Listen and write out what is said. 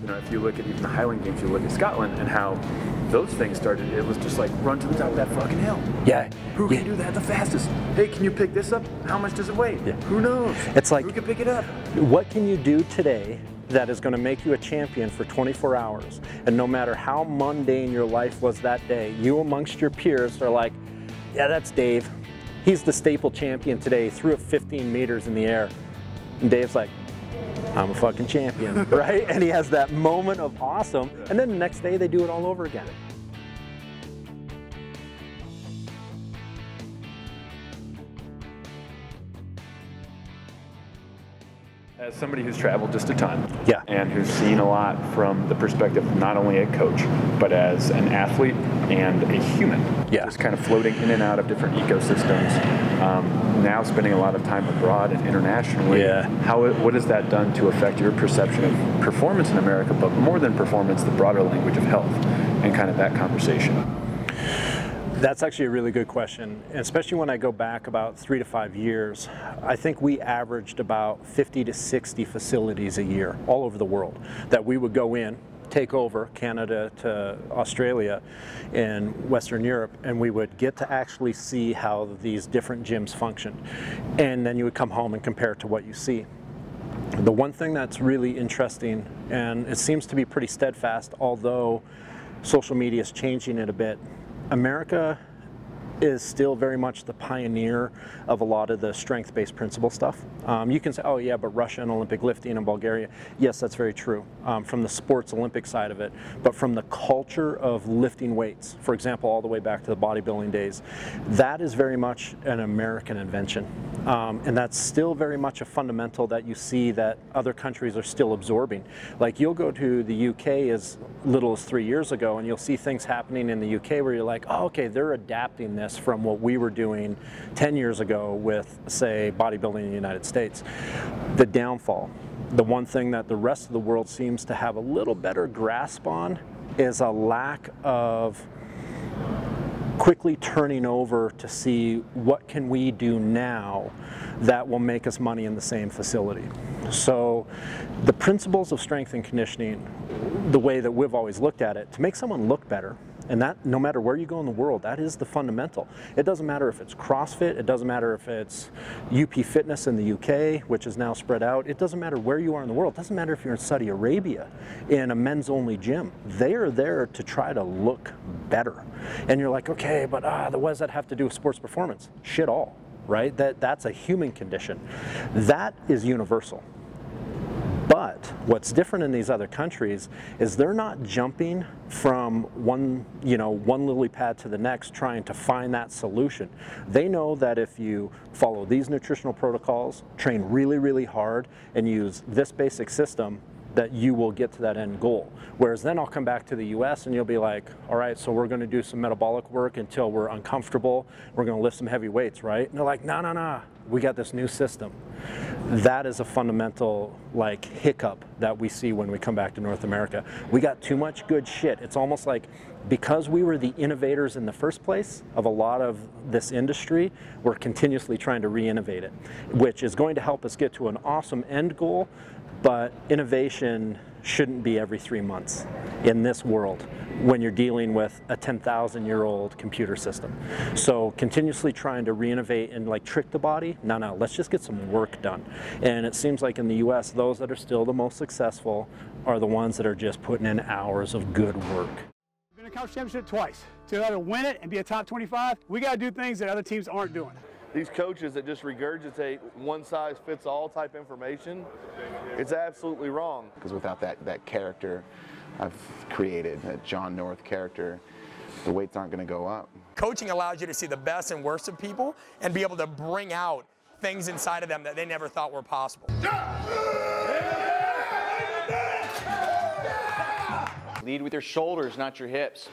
You know, if you look at even the Highland Games, you look at Scotland and how those things started, it was just like run to the top of that fucking hill. Yeah. Who can do that the fastest? Hey, can you pick this up? How much does it weigh? Yeah. Who knows? It's like, who can pick it up? What can you do today that is going to make you a champion for 24 hours? And no matter how mundane your life was that day, you amongst your peers are like, yeah, that's Dave. He's the staple champion today. He threw it 15 meters in the air. And Dave's like, I'm a fucking champion, right? And he has that moment of awesome. And then the next day they do it all over again. As somebody who's traveled just a ton, yeah, and who's seen a lot from the perspective of not only a coach, but as an athlete and a human, yeah, just kind of floating in and out of different ecosystems, now spending a lot of time abroad and internationally, yeah. What has that done to affect your perception of performance in America, but more than performance, the broader language of health, and kind of that conversation? That's actually a really good question, and especially when I go back about 3 to 5 years. I think we averaged about 50 to 60 facilities a year all over the world that we would go in, take over Canada to Australia and Western Europe, and we would get to actually see how these different gyms function. And then you would come home and compare it to what you see. The one thing that's really interesting, and it seems to be pretty steadfast, although social media is changing it a bit, America is still very much the pioneer of a lot of the strength-based principle stuff. You can say, oh yeah, but Russia and Olympic lifting and Bulgaria. Yes, that's very true from the sports Olympic side of it, but from the culture of lifting weights, for example, all the way back to the bodybuilding days, that is very much an American invention. And that's still very much a fundamental that you see that other countries are still absorbing. Like you'll go to the UK as little as 3 years ago and you'll see things happening in the UK where you're like, oh, okay, they're adapting this from what we were doing 10 years ago with, say, bodybuilding in the United States. The downfall, the one thing that the rest of the world seems to have a little better grasp on is a lack of quickly turning over to see what can we do now that will make us money in the same facility. So the principles of strength and conditioning, the way that we've always looked at it, to make someone look better, and that no matter where you go in the world, that is the fundamental. It doesn't matter if it's CrossFit, it doesn't matter if it's UP Fitness in the UK, which is now spread out, it doesn't matter where you are in the world, it doesn't matter if you're in Saudi Arabia in a men's only gym. They are there to try to look better. And you're like, okay, but what does that have to do with sports performance? Shit all, right? That's a human condition. That is universal. But what's different in these other countries is they're not jumping from one lily pad to the next trying to find that solution. They know that if you follow these nutritional protocols, train really, really hard, and use this basic system, that you will get to that end goal. Whereas then I'll come back to the US and you'll be like, all right, so we're gonna do some metabolic work until we're uncomfortable. We're gonna lift some heavy weights, right? And they're like, no, no, no, we got this new system. That is a fundamental like hiccup that we see when we come back to North America. We got too much good shit. It's almost like because we were the innovators in the first place of a lot of this industry, we're continuously trying to re-innovate it, which is going to help us get to an awesome end goal, but innovation shouldn't be every 3 months in this world when you're dealing with a 10,000-year-old computer system. So continuously trying to re-innovate and like trick the body, no, let's just get some work done. And it seems like in the US, those that are still the most successful are the ones that are just putting in hours of good work. We've been in a conference championship twice. To either win it and be a top 25, we got to do things that other teams aren't doing. These coaches that just regurgitate one-size-fits-all type information, it's absolutely wrong. Because without that character I've created, that John North character, the weights aren't going to go up. Coaching allows you to see the best and worst of people and be able to bring out things inside of them that they never thought were possible. Lead with your shoulders, not your hips.